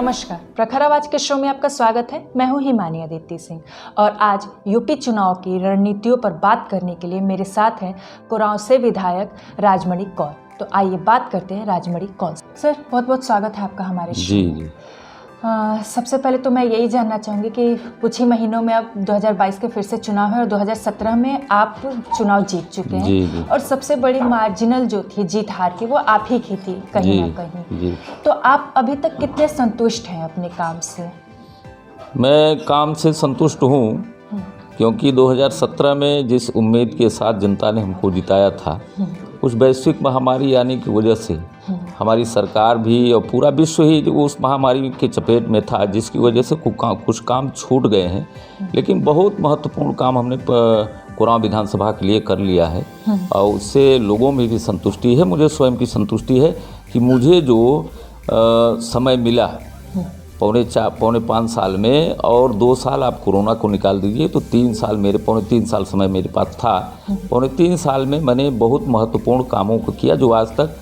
नमस्कार, प्रखर आवाज के शो में आपका स्वागत है। मैं हूं हिमानी अदिति सिंह और आज यूपी चुनाव की रणनीतियों पर बात करने के लिए मेरे साथ हैं कुरांव से विधायक राजमणि कौर। तो आइए बात करते हैं राजमणि कौर से। सर, बहुत बहुत स्वागत है आपका हमारे शो में। सबसे पहले तो मैं यही जानना चाहूँगी कि कुछ ही महीनों में अब 2022 के फिर से चुनाव है और 2017 में आप चुनाव जीत चुके हैं। जी। और सबसे बड़ी मार्जिनल जो थी जीत हार की वो आप ही की थी कहीं ना कहीं। जी। तो आप अभी तक कितने संतुष्ट हैं अपने काम से? मैं काम से संतुष्ट हूँ क्योंकि 2017 में जिस उम्मीद के साथ जनता ने हमको जिताया था, उस वैश्विक महामारी आने की वजह से हमारी सरकार भी और पूरा विश्व ही उस महामारी के चपेट में था, जिसकी वजह से कुछ काम छूट गए हैं। लेकिन बहुत महत्वपूर्ण काम हमने कुरांव विधानसभा के लिए कर लिया है और उससे लोगों में भी संतुष्टि है। मुझे स्वयं की संतुष्टि है कि मुझे जो समय मिला पौने 5 साल में, और 2 साल आप कोरोना को निकाल दीजिए तो 3 साल पौने 3 साल समय मेरे पास था। पौने 3 साल में मैंने बहुत महत्वपूर्ण कामों को किया जो आज तक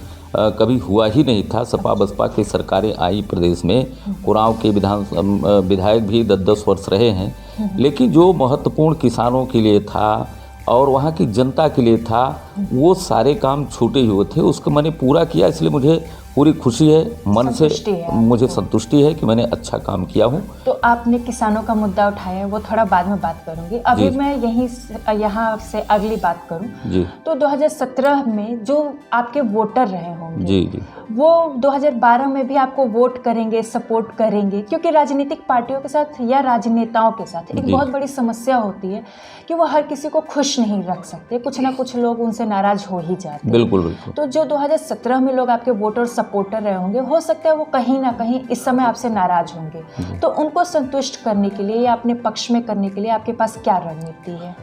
कभी हुआ ही नहीं था। सपा बसपा की सरकारें आई प्रदेश में, कुरांव के विधायक भी 10-10 वर्ष रहे हैं, लेकिन जो महत्वपूर्ण किसानों के लिए था और वहाँ की जनता के लिए था, वो सारे काम छूटे हुए थे, उसको मैंने पूरा किया। इसलिए मुझे पूरी खुशी है, मन से मुझे संतुष्टि है कि मैंने अच्छा काम किया हूँ। तो आपने किसानों का मुद्दा उठाया है, वो थोड़ा बाद में बात करूंगी। अभी मैं यहाँ से अगली बात करूँ जी। तो 2017 में जो आपके वोटर रहे होंगे जी, वो 2012 में भी आपको वोट करेंगे, सपोर्ट करेंगे, क्योंकि राजनीतिक पार्टियों के साथ या राजनेताओं के साथ एक बहुत बड़ी समस्या होती है कि वो हर किसी को खुश नहीं रख सकते, कुछ ना कुछ लोग उनसे नाराज हो ही जाते हैं। बिल्कुल। तो जो 2017 में लोग आपके वोटर सपोर्टर रहे होंगे, हो सकता है वो कहीं ना कहीं इस समय आपसे नाराज होंगे, तो उनको संतुष्ट करने के लिए या अपने पक्ष में करने के लिए आपके पास क्या रणनीति है?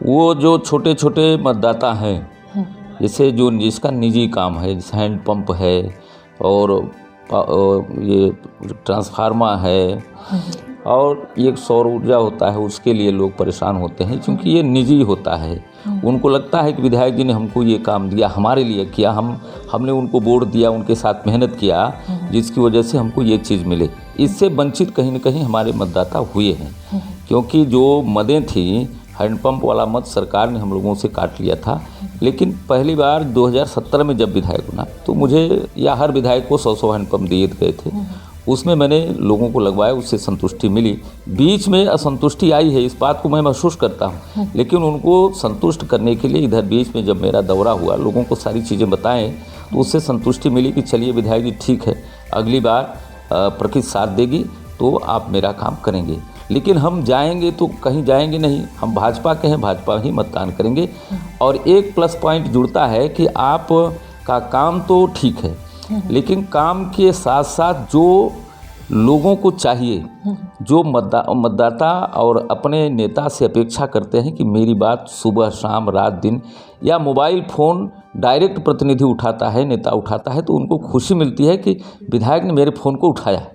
वो जो छोटे छोटे मतदाता हैं, जैसे जिसका निजी काम है, जैसे हैंड पंप है और ये ट्रांसफार्मर है और एक सौर ऊर्जा होता है, उसके लिए लोग परेशान होते हैं क्योंकि ये निजी होता है। उनको लगता है कि विधायक जी ने हमको ये काम दिया, हमारे लिए किया, हमने उनको वोट दिया, उनके साथ मेहनत किया, जिसकी वजह से हमको ये चीज़ मिले। इससे वंचित कहीं न कहीं हमारे मतदाता हुए हैं, क्योंकि जो मदें थीं, हैंडपम्प वाला मत सरकार ने हम लोगों से काट लिया था। लेकिन पहली बार 2017 में जब विधायक बना तो मुझे या हर विधायक को 100 हैंडपम्प दिए गए थे, उसमें मैंने लोगों को लगवाया, उससे संतुष्टि मिली। बीच में असंतुष्टि आई है, इस बात को मैं महसूस करता हूँ, लेकिन उनको संतुष्ट करने के लिए इधर बीच में जब मेरा दौरा हुआ, लोगों को सारी चीज़ें बताएं तो उससे संतुष्टि मिली कि चलिए विधायक जी ठीक है, अगली बार प्रकृति साथ देगी तो आप मेरा काम करेंगे। लेकिन हम जाएंगे तो कहीं जाएंगे नहीं, हम भाजपा के हैं, भाजपा ही मतदान करेंगे। और एक प्लस पॉइंट जुड़ता है कि आप का काम तो ठीक है, लेकिन काम के साथ साथ जो लोगों को चाहिए, जो मतदाता और अपने नेता से अपेक्षा करते हैं कि मेरी बात सुबह शाम रात दिन या मोबाइल फ़ोन डायरेक्ट प्रतिनिधि उठाता है, नेता उठाता है, तो उनको खुशी मिलती है कि विधायक ने मेरे फ़ोन को उठाया।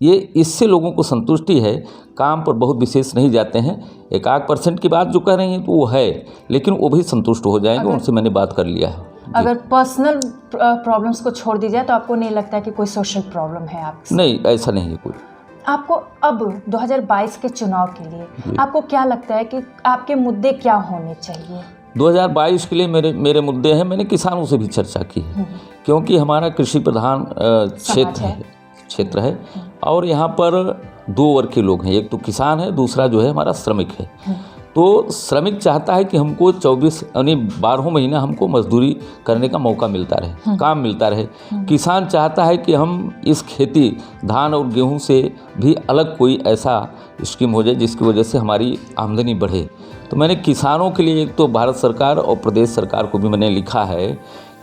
ये इससे लोगों को संतुष्टि है। काम पर बहुत विशेष नहीं जाते हैं। 1% की बात जो कह रही हैं तो वो है, लेकिन वो भी संतुष्ट हो जाएंगे, उनसे मैंने बात कर लिया है। अगर पर्सनल प्रॉब्लम्स को छोड़ दी जाए तो आपको नहीं लगता कि कोई सोशल प्रॉब्लम है आपके? नहीं, ऐसा नहीं है कोई। आपको अब 2022 के चुनाव के लिए आपको क्या लगता है कि आपके मुद्दे क्या होने चाहिए? 2022 के लिए मेरे मुद्दे हैं। मैंने किसानों से भी चर्चा की है, क्योंकि हमारा कृषि प्रधान क्षेत्र है और यहाँ पर 2 वर्ग के लोग हैं, एक तो किसान है, दूसरा जो है हमारा श्रमिक है। तो श्रमिक चाहता है कि हमको 12 महीना हमको मजदूरी करने का मौका मिलता रहे, काम मिलता रहे। किसान चाहता है कि हम इस खेती धान और गेहूं से भी अलग कोई ऐसा स्कीम हो जाए जिसकी वजह से हमारी आमदनी बढ़े। तो मैंने किसानों के लिए एक तो भारत सरकार और प्रदेश सरकार को भी मैंने लिखा है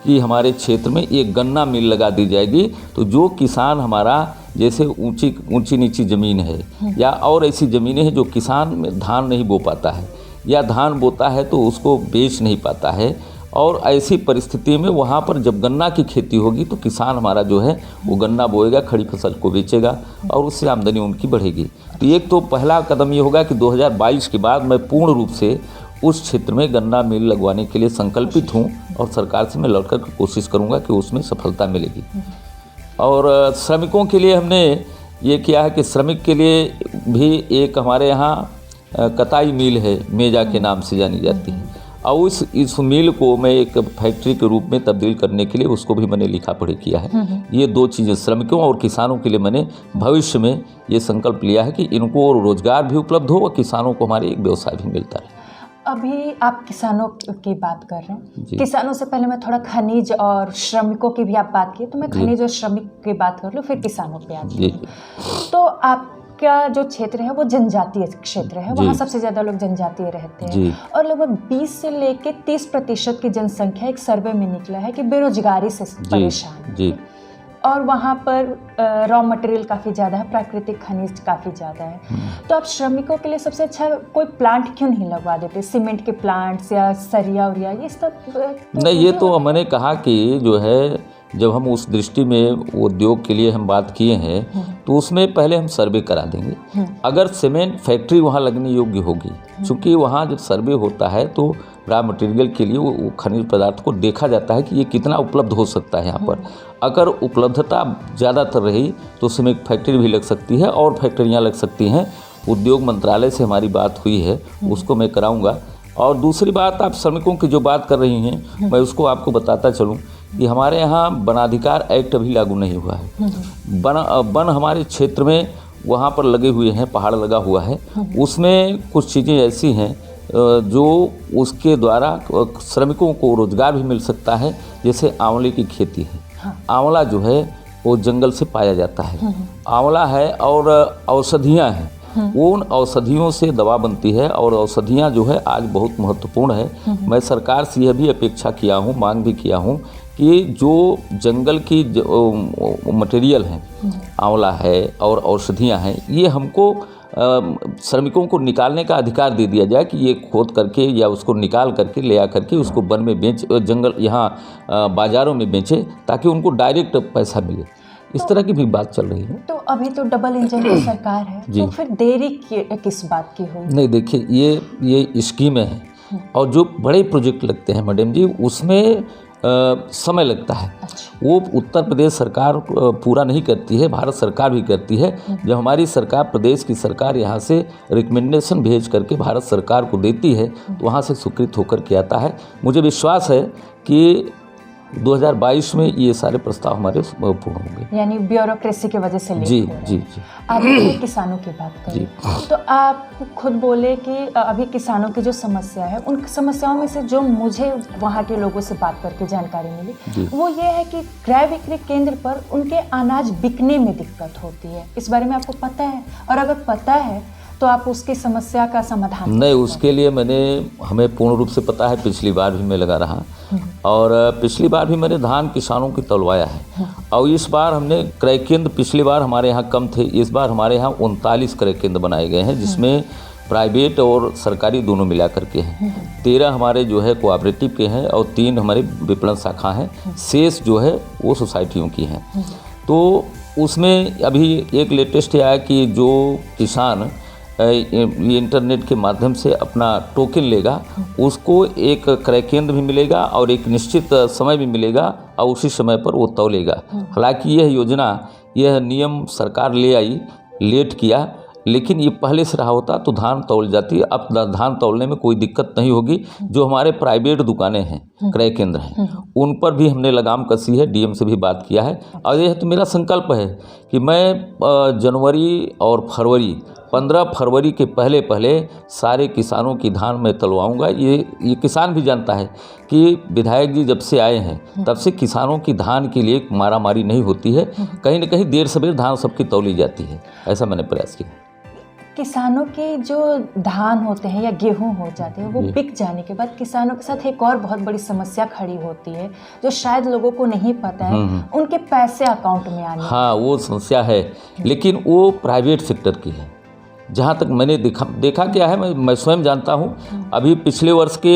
कि हमारे क्षेत्र में एक गन्ना मिल लगा दी जाएगी, तो जो किसान हमारा जैसे ऊंची नीची ज़मीन है या और ऐसी ज़मीनें हैं जो किसान में धान नहीं बो पाता है या धान बोता है तो उसको बेच नहीं पाता है, और ऐसी परिस्थिति में वहाँ पर जब गन्ना की खेती होगी तो किसान हमारा जो है वो गन्ना बोएगा, खड़ी फसल को बेचेगा और उससे आमदनी उनकी बढ़ेगी। तो एक तो पहला कदम ये होगा कि 2022 के बाद मैं पूर्ण रूप से उस क्षेत्र में गन्ना मिल लगवाने के लिए संकल्पित हूँ और सरकार से मैं लौट कर कोशिश करूँगा कि उसमें सफलता मिलेगी। और श्रमिकों के लिए हमने ये किया है कि श्रमिक के लिए भी एक हमारे यहाँ कताई मिल है, मेजा के नाम से जानी जाती है, और इस मिल को मैं एक फैक्ट्री के रूप में तब्दील करने के लिए उसको भी मैंने लिखा पढ़ी किया है। ये दो चीज़ें श्रमिकों और किसानों के लिए मैंने भविष्य में ये संकल्प लिया है कि इनको रोजगार भी उपलब्ध हो और किसानों को हमारे एक व्यवसाय भी मिलता रहे। अभी आप किसानों की बात कर रहे हैं, किसानों से पहले मैं थोड़ा खनिज और श्रमिकों की भी आप बात की, तो मैं खनिज और श्रमिक की बात कर लूँ, फिर किसानों पे आती हूँ। तो आपका जो क्षेत्र है वो जनजातीय क्षेत्र है, वहाँ सबसे ज़्यादा लोग जनजातीय रहते हैं, और लगभग 20 से लेकर 30% की जनसंख्या एक सर्वे में निकला है कि बेरोजगारी से परेशान है। और वहाँ पर रॉ मटेरियल काफ़ी ज़्यादा है, प्राकृतिक खनिज काफ़ी ज़्यादा है। तो आप श्रमिकों के लिए सबसे अच्छा कोई प्लांट क्यों नहीं लगवा देते, सीमेंट के प्लांट्स या सरिया उरिया ये सब? नहीं, ये तो मैंने कहा कि जो है जब हम उस दृष्टि में उद्योग के लिए हम बात किए हैं तो उसमें पहले हम सर्वे करा देंगे। अगर सीमेंट फैक्ट्री वहाँ लगने योग्य होगी, क्योंकि वहाँ जब सर्वे होता है तो रॉ मटेरियल के लिए वो खनिज पदार्थ को देखा जाता है कि ये कितना उपलब्ध हो सकता है यहाँ पर। अगर उपलब्धता ज़्यादातर रही तो सीमेंट फैक्ट्री भी लग सकती है और फैक्ट्रियाँ लग सकती हैं। उद्योग मंत्रालय से हमारी बात हुई है, उसको मैं कराऊँगा। और दूसरी बात, आप श्रमिकों की जो बात कर रही हैं, मैं उसको आपको बताता चलूँ कि हमारे यहाँ वनाधिकार एक्ट अभी लागू नहीं हुआ है। वन हमारे क्षेत्र में वहाँ पर लगे हुए हैं, पहाड़ लगा हुआ है, उसमें कुछ चीज़ें ऐसी हैं जो उसके द्वारा श्रमिकों को रोजगार भी मिल सकता है। जैसे आंवले की खेती है, आंवला जो है वो जंगल से पाया जाता है, आंवला है, और औषधियाँ हैं, उन औषधियों से दवा बनती है, और औषधियाँ जो है आज बहुत महत्वपूर्ण है। मैं सरकार से यह भी अपेक्षा किया हूँ, मांग भी किया हूँ कि जो जंगल की मटेरियल हैं, आंवला है और औषधियाँ हैं, ये हमको श्रमिकों को निकालने का अधिकार दे दिया जाए कि ये खोद करके या उसको निकाल करके ले आ करके उसको वन में बेच, जंगल यहाँ बाज़ारों में बेचें, ताकि उनको डायरेक्ट पैसा मिले। इस तरह की भी बात चल रही है। तो अभी तो डबल इंजन की सरकार है, तो फिर देरी किस बात की हुई? नहीं, देखिए ये स्कीमें हैं, और जो बड़े प्रोजेक्ट लगते हैं मैडम जी, उसमें समय लगता है। वो उत्तर प्रदेश सरकार पूरा नहीं करती है, भारत सरकार भी करती है। जब हमारी सरकार, प्रदेश की सरकार यहाँ से रिकमेंडेशन भेज करके भारत सरकार को देती है तो वहाँ से स्वीकृत होकर के आता है। मुझे विश्वास है कि 2022 में ये सारे प्रस्ताव हमारे पूर्ण होंगे। यानी ब्यूरोक्रेसी की वजह से जी। अभी किसानों की बात करें तो आप खुद बोले कि अभी किसानों की जो समस्या है, उन समस्याओं में से जो मुझे वहाँ के लोगों से बात करके जानकारी मिली वो ये है कि क्रय विक्रय केंद्र पर उनके अनाज बिकने में दिक्कत होती है। इस बारे में आपको पता है? और अगर पता है तो आप उसकी समस्या का समाधान? नहीं, उसके लिए हमें पूर्ण रूप से पता है। पिछली बार भी मैं लगा रहा, और पिछली बार भी मैंने धान किसानों की तौलवाया है, और इस बार हमने क्रय केंद्र, पिछली बार हमारे यहाँ कम थे, इस बार हमारे यहाँ 39 क्रय केंद्र बनाए गए हैं, जिसमें प्राइवेट और सरकारी दोनों मिला करके हैं। 13 हमारे जो है कोऑपरेटिव के हैं, और 3 हमारे विपणन शाखा हैं, शेष जो है वो सोसाइटियों की हैं। तो उसमें अभी एक लेटेस्ट आया कि जो किसान इंटरनेट के माध्यम से अपना टोकन लेगा, उसको एक क्रय केंद्र भी मिलेगा और एक निश्चित समय भी मिलेगा, और उसी समय पर वो तौलेगा। हालांकि यह योजना, यह नियम सरकार ले आई, लेट किया, लेकिन ये पहले से रहा होता तो धान तौल जाती। अब धान तौलने में कोई दिक्कत नहीं होगी। जो हमारे प्राइवेट दुकानें हैं, क्रय केंद्र हैं, उन पर भी हमने लगाम कसी है, डीएम से भी बात किया है। और यह तो मेरा संकल्प है कि मैं जनवरी और फरवरी, 15 फरवरी के पहले सारे किसानों की धान में तलवाऊँगा। ये किसान भी जानता है कि विधायक जी जब से आए हैं तब से किसानों की धान के लिए मारामारी नहीं होती है, कहीं न कहीं देर सवेर धान सबकी तौली जाती है। ऐसा मैंने प्रयास किया। किसानों के जो धान होते हैं या गेहूं हो जाते हैं, वो बिक जाने के बाद किसानों के साथ एक और बहुत बड़ी समस्या खड़ी होती है, जो शायद लोगों को नहीं पता है, उनके पैसे अकाउंट में आने। हाँ, वो समस्या है, लेकिन वो प्राइवेट सेक्टर की है। जहाँ तक मैंने देखा क्या है, मैं स्वयं जानता हूँ। अभी पिछले वर्ष के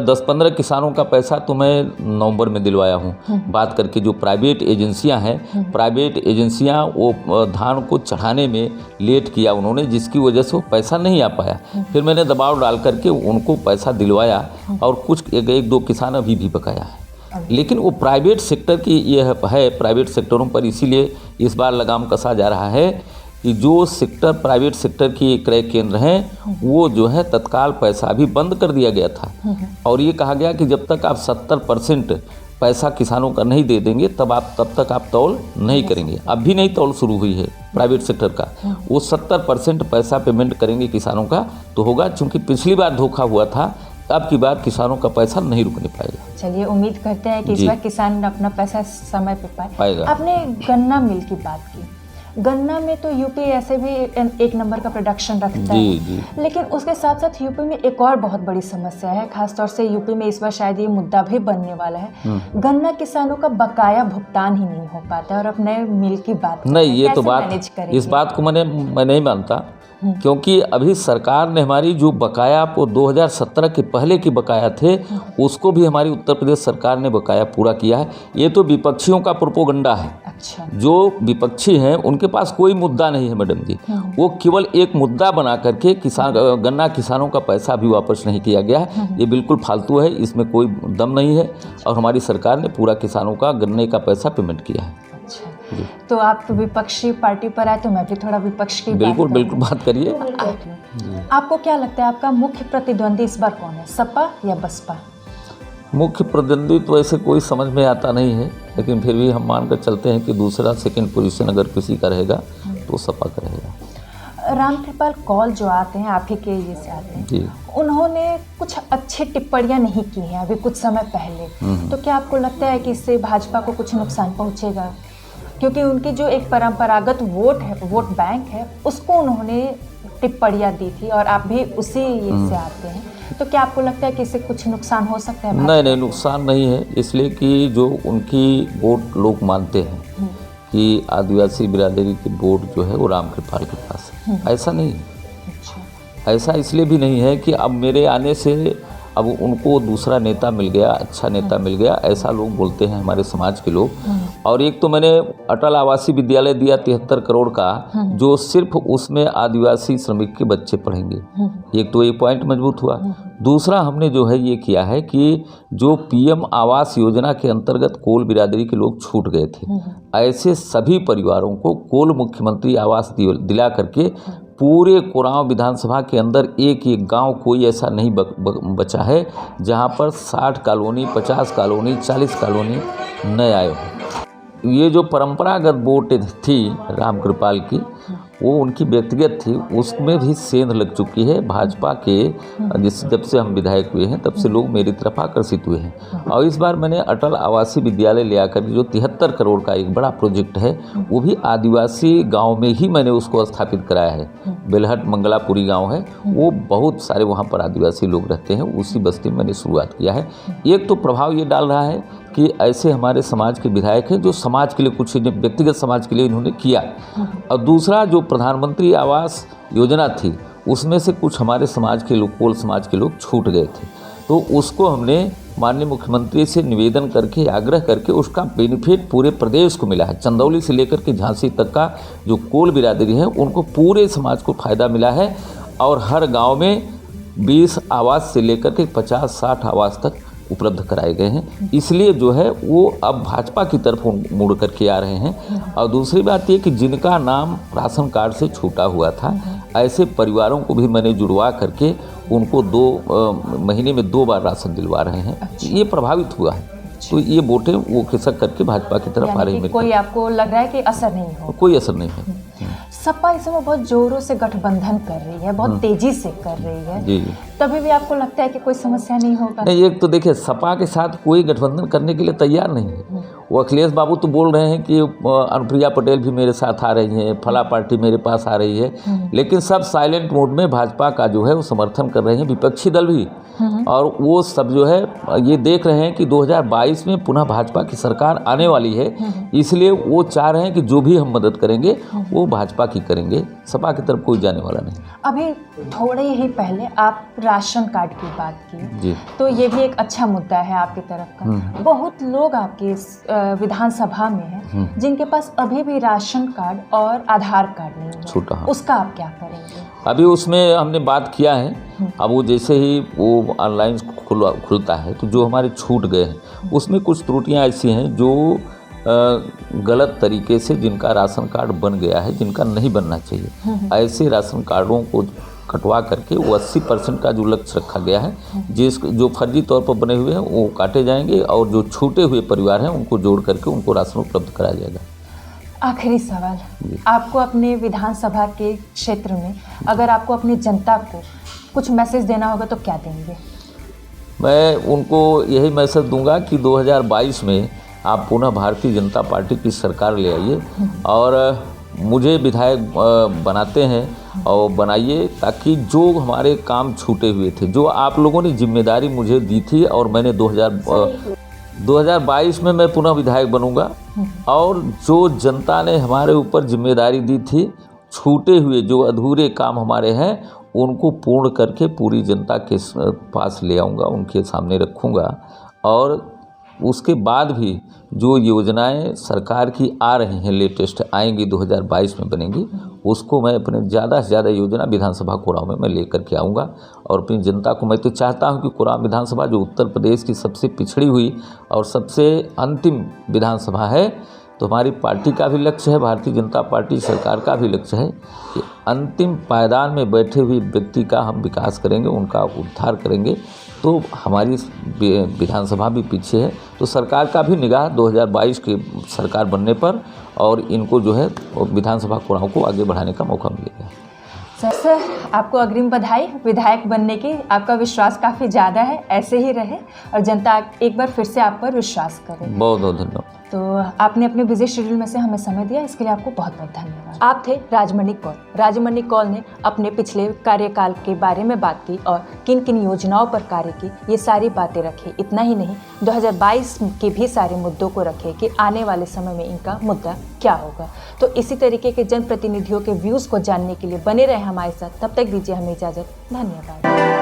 10-15 किसानों का पैसा तो मैं नवंबर में दिलवाया हूँ, बात करके। जो प्राइवेट एजेंसियाँ हैं, प्राइवेट एजेंसियाँ वो धान को चढ़ाने में लेट किया उन्होंने, जिसकी वजह से वो पैसा नहीं आ पाया। फिर मैंने दबाव डाल करके उनको पैसा दिलवाया, और कुछ 1-2 किसान अभी भी बकाया है। लेकिन वो प्राइवेट सेक्टर की यह है, प्राइवेट सेक्टरों पर इसीलिए इस बार लगाम कसा जा रहा है कि जो सेक्टर प्राइवेट सेक्टर की क्रय केंद्र हैं वो जो है तत्काल पैसा भी बंद कर दिया गया था। और ये कहा गया कि जब तक आप 70% पैसा किसानों का नहीं दे देंगे तब तक आप तौल नहीं करेंगे। अब भी नहीं तौल शुरू हुई है प्राइवेट सेक्टर का, वो 70% पैसा पेमेंट करेंगे किसानों का तो होगा, क्योंकि पिछली बार धोखा हुआ था, अब की बार किसानों का पैसा नहीं रुकने पाएगा। चलिए उम्मीद करते हैं कि इस बार किसान अपना पैसा समय पे पाएगा। आपने गन्ना मिल की बात की, गन्ना में तो यूपी ऐसे भी एक नंबर का प्रोडक्शन रखता है, लेकिन उसके साथ साथ यूपी में एक और बहुत बड़ी समस्या है, खासतौर से यूपी में इस बार शायद ये मुद्दा भी बनने वाला है। गन्ना किसानों का बकाया भुगतान ही नहीं हो पाता है। और अपने मिल की बात नहीं, ये तो बात, इस बात को मैं नहीं मानता, क्योंकि अभी सरकार ने हमारी जो बकाया वो 2017 के पहले के बकाया थे उसको भी हमारी उत्तर प्रदेश सरकार ने बकाया पूरा किया है। ये तो विपक्षियों का प्रोपोगंडा है। अच्छा। जो विपक्षी हैं उनके पास कोई मुद्दा नहीं है मैडम जी, वो केवल एक मुद्दा बना करके गन्ना किसानों का पैसा भी वापस नहीं किया गया है। ये बिल्कुल फालतू है, इसमें कोई दम नहीं है और हमारी सरकार ने पूरा किसानों का गन्ने का पैसा पेमेंट किया है। तो आप तो विपक्षी पार्टी पर आए तो मैं भी थोड़ा विपक्ष की बिल्कुल बात करिए। आपको क्या लगता है आपका मुख्य प्रतिद्वंदी इस बार कौन है, सपा या बसपा? मुख्य प्रतिद्वंदी तो ऐसे कोई समझ में आता नहीं है, लेकिन फिर भी हम मानकर चलते हैं कि दूसरा सेकंड पोजीशन अगर किसी का रहेगा तो सपा का रहेगा। रामकृपाल कौल जो आते हैं, आप ही के ये से आते हैं जी, उन्होंने कुछ अच्छी टिप्पणियां नहीं की हैं अभी कुछ समय पहले, तो क्या आपको लगता है कि इससे भाजपा को कुछ नुकसान पहुंचेगा? क्योंकि उनकी जो एक परंपरागत वोट है, वोट बैंक है, उसको उन्होंने टिप्पणियां दी थी और आप भी उसी ये से आते हैं, तो क्या आपको लगता है कि इससे कुछ नुकसान हो सकता है? नहीं, नुकसान नहीं है, इसलिए कि जो उनकी वोट लोग मानते हैं कि आदिवासी बिरादरी की वोट जो है वो रामकृपाल के पास है, ऐसा नहीं है। अच्छा। ऐसा इसलिए भी नहीं है कि अब मेरे आने से अब उनको दूसरा नेता मिल गया, अच्छा नेता मिल गया, ऐसा लोग बोलते हैं हमारे समाज के लोग। और एक तो मैंने अटल आवासीय विद्यालय दिया 73 करोड़ का, जो सिर्फ उसमें आदिवासी श्रमिक के बच्चे पढ़ेंगे, एक तो ये पॉइंट मजबूत हुआ। दूसरा हमने जो है ये किया है कि जो पीएम आवास योजना के अंतर्गत कोल बिरादरी के लोग छूट गए थे, ऐसे सभी परिवारों को कोल मुख्यमंत्री आवास दिला करके पूरे कोरांव विधानसभा के अंदर एक गांव कोई ऐसा नहीं बचा है जहां पर 60 कॉलोनी, 50 कॉलोनी, 40 कॉलोनी न आए हो। ये जो परंपरागत वोट थी रामकृपाल की, वो उनकी व्यक्तिगत थी, उसमें भी सेंध लग चुकी है भाजपा के। जब से हम विधायक हुए हैं तब से लोग मेरी तरफ आकर्षित हुए हैं। और इस बार मैंने अटल आवासीय विद्यालय ले आकर जो 73 करोड़ का एक बड़ा प्रोजेक्ट है, वो भी आदिवासी गांव में ही मैंने उसको स्थापित कराया है। बेलहट मंगलापुरी गांव है, वो बहुत सारे वहाँ पर आदिवासी लोग रहते हैं, उसी बस्ती में मैंने शुरुआत किया है। एक तो प्रभाव ये डाल रहा है कि ऐसे हमारे समाज के विधायक हैं जो समाज के लिए कुछ व्यक्तिगत समाज के लिए इन्होंने किया। और दूसरा जो प्रधानमंत्री आवास योजना थी उसमें से कुछ हमारे समाज के लोग, कोल समाज के लोग छूट गए थे, तो उसको हमने माननीय मुख्यमंत्री से निवेदन करके, आग्रह करके उसका बेनिफिट पूरे प्रदेश को मिला है। चंदौली से लेकर के झांसी तक का जो कोल बिरादरी है उनको पूरे समाज को फ़ायदा मिला है। और हर गाँव में 20 आवास से लेकर के 50-60 आवास तक उपलब्ध कराए गए हैं। इसलिए जो है वो अब भाजपा की तरफ मुड़ करके आ रहे हैं। और दूसरी बात ये कि जिनका नाम राशन कार्ड से छूटा हुआ था, ऐसे परिवारों को भी मैंने जुड़वा करके उनको 2 महीने में 2 बार राशन दिलवा रहे हैं। ये प्रभावित हुआ है, तो ये वोटें वो खिसक करके भाजपा की तरफ आ रही है। कोई आपको लग रहा है कि असर नहीं हो? कोई असर नहीं है। सपा इस समय बहुत जोरों से गठबंधन कर रही है, बहुत तेजी से कर रही है, जी। तभी भी आपको लगता है कि कोई समस्या नहीं होगा? नहीं, एक तो देखिए सपा के साथ कोई गठबंधन करने के लिए तैयार नहीं है। वो अखिलेश बाबू तो बोल रहे हैं कि अनुप्रिया पटेल भी मेरे साथ आ रही हैं, फला पार्टी मेरे पास आ रही है, लेकिन सब साइलेंट मोड में भाजपा का जो है वो समर्थन कर रहे हैं, विपक्षी दल भी। और वो सब जो है ये देख रहे हैं कि 2022 में पुनः भाजपा की सरकार आने वाली है, इसलिए वो चाह रहे हैं कि जो भी हम मदद करेंगे वो भाजपा की करेंगे, सपा की तरफ कोई जाने वाला नहीं। अभी थोड़े ही पहले आप राशन कार्ड की बात की जी, तो ये भी एक अच्छा मुद्दा है आपकी तरफ का। बहुत लोग आपके विधानसभा में हैं जिनके पास अभी भी राशन कार्ड और आधार कार्ड नहीं है, छोटा, उसका आप क्या करेंगे? अभी उसमें हमने बात किया है। अब वो जैसे ही वो ऑनलाइन खुलता है तो जो हमारे छूट गए हैं उसमें कुछ त्रुटियां ऐसी हैं जो गलत तरीके से जिनका राशन कार्ड बन गया है, जिनका नहीं बनना चाहिए, ऐसे राशन कार्डों को कटवा करके वो 80% का जो लक्ष्य रखा गया है, जो फर्जी तौर पर बने हुए हैं वो काटे जाएंगे और जो छूटे हुए परिवार हैं उनको जोड़ करके उनको राशन उपलब्ध कराया जाएगा। आखिरी सवाल, आपको अपने विधानसभा के क्षेत्र में अगर आपको अपनी जनता को कुछ मैसेज देना होगा तो क्या देंगे? मैं उनको यही मैसेज दूंगा कि 2022 में आप पुनः भारतीय जनता पार्टी की सरकार ले आइए और मुझे विधायक बनाते हैं और बनाइए, ताकि जो हमारे काम छूटे हुए थे, जो आप लोगों ने जिम्मेदारी मुझे दी थी और मैंने 2022 में मैं पुनः विधायक बनूंगा और जो जनता ने हमारे ऊपर जिम्मेदारी दी थी, छूटे हुए जो अधूरे काम हमारे हैं उनको पूर्ण करके पूरी जनता के पास ले आऊँगा, उनके सामने रखूँगा और उसके बाद भी जो योजनाएं सरकार की आ रही हैं, लेटेस्ट आएंगी 2022 में बनेंगी, उसको मैं अपने ज़्यादा से ज़्यादा योजना विधानसभा कोरांव में मैं लेकर के आऊँगा और अपनी जनता को मैं तो चाहता हूँ कि कोरांव विधानसभा जो उत्तर प्रदेश की सबसे पिछड़ी हुई और सबसे अंतिम विधानसभा है, तो हमारी पार्टी का भी लक्ष्य है, भारतीय जनता पार्टी सरकार का भी लक्ष्य है कि अंतिम पायदान में बैठे हुए व्यक्ति का हम विकास करेंगे, उनका उद्धार करेंगे। तो हमारी विधानसभा भी पीछे है, तो सरकार का भी निगाह 2022 की सरकार बनने पर और इनको जो है विधानसभा कोरांव को आगे बढ़ाने का मौका मिलेगा। सर, आपको अग्रिम बधाई विधायक बनने की। आपका विश्वास काफ़ी ज़्यादा है, ऐसे ही रहे और जनता एक बार फिर से आप पर विश्वास करे। बहुत बहुत धन्यवाद। तो आपने अपने बिजी शेड्यूल में से हमें समय दिया, इसके लिए आपको बहुत बहुत धन्यवाद। आप थे राजमणि कौर। राजमणि कौर ने अपने पिछले कार्यकाल के बारे में बात की और किन किन योजनाओं पर कार्य की, ये सारी बातें रखी। इतना ही नहीं, 2022 के भी सारे मुद्दों को रखे कि आने वाले समय में इनका मुद्दा क्या होगा। तो इसी तरीके के जनप्रतिनिधियों के व्यूज़ को जानने के लिए बने रहे हमारे साथ। तब तक दीजिए हमें इजाज़त। धन्यवाद।